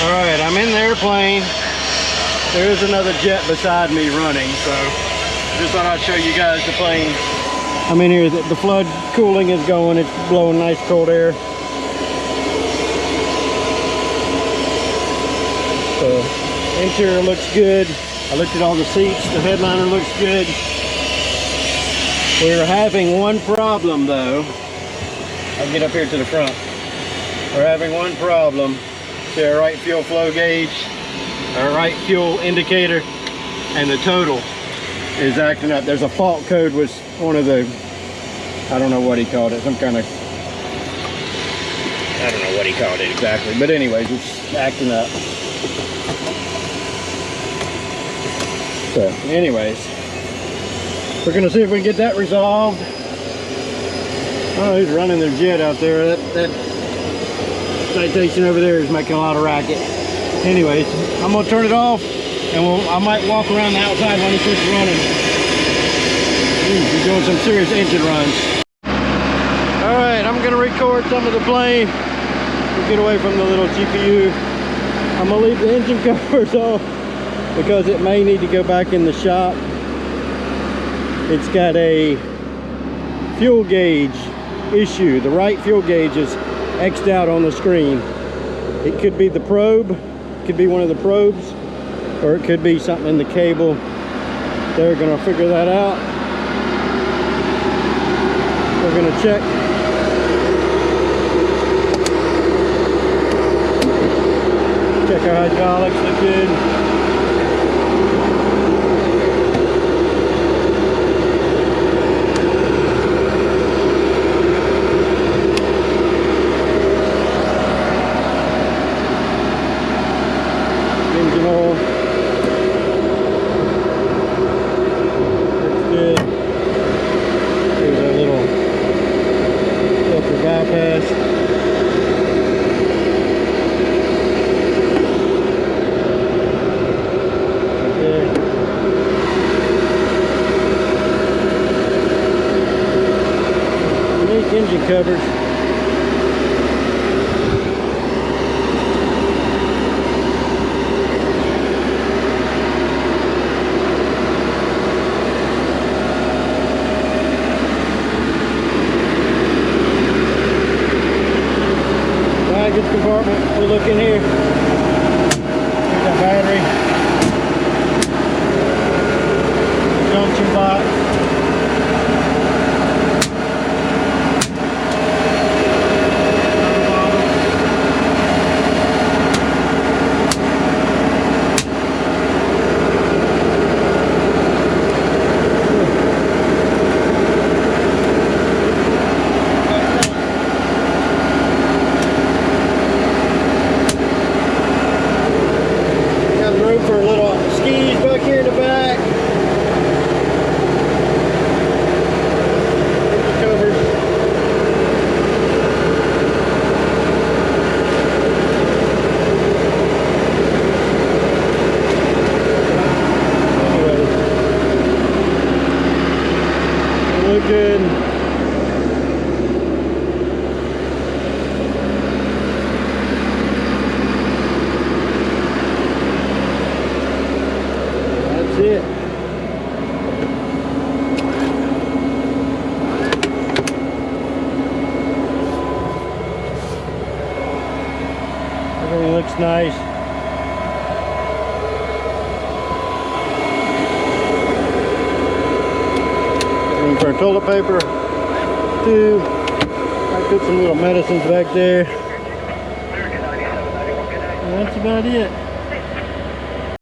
Alright, I'm in the airplane. There is another jet beside me running, so just thought I'd show you guys the plane. I'm in here, the flood cooling is going, it's blowing nice cold air. So, interior looks good. I looked at all the seats, the headliner looks good. We're having one problem though. I'll get up here to the front. We're having one problem. See our right fuel flow gauge, our right fuel indicator, and the total is acting up. There's a fault code with one of the, I don't know what he called it, some kind of, I don't know what he called it exactly, but anyways, it's acting up. So anyways, we're gonna see if we can get that resolved. Oh, he's running their jet out there. That citation over there is making a lot of racket. Anyways, I'm gonna turn it off, and I might walk around the outside when he starts running. He's doing some serious engine runs. All right, I'm gonna record some of the plane. We'll get away from the little GPU. I'm gonna leave the engine covers off because it may need to go back in the shop. It's got a fuel gauge issue. The right fuel gauge is X'd out on the screen. It could be the probe, it could be one of the probes, or it could be something in the cable. They're gonna figure that out. We're gonna check. Check our hydraulics, look good. Engine oil. Looks good. Here's our little filter bypass. Okay. Unique engine covers. Baggage compartment, we'll look in here. Here's our battery. Junction box. For little skis back here in the back. Covers. Anyway, they look good. It. Everything looks nice. Looking for toilet paper. Two. I put some little medicines back there. And that's about it.